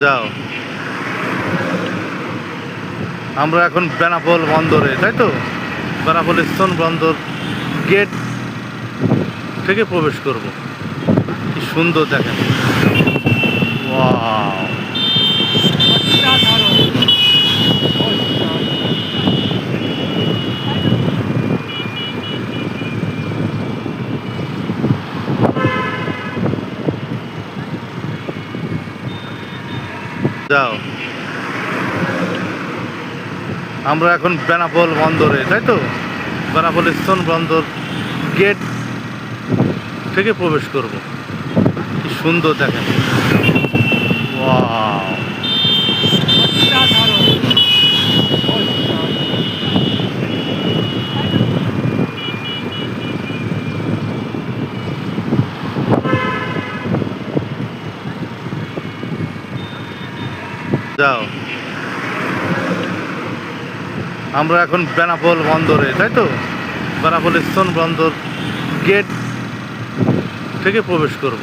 যাও, আমরা এখন বেনাপোল বন্দরে, তাই তো? বেনাপোল স্থল বন্দর গেট থেকে প্রবেশ করব। কি সুন্দর দেখেন, ওয়াও! যাও, আমরা এখন বেনাপোল বন্দরে, তাই তো? বেনাপোল স্থল বন্দর গেট থেকে প্রবেশ করব। কি সুন্দর দেখেন, ওয়াও! যাও, আমরা এখন বেনাপোল বন্দরে, তাই তো? বেনাপোল স্থল বন্দর গেট থেকে প্রবেশ করব।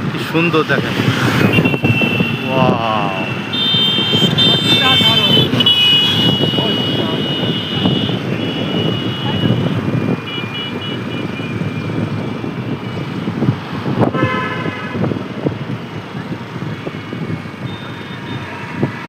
কি সুন্দর দেখেন, ওয়াও!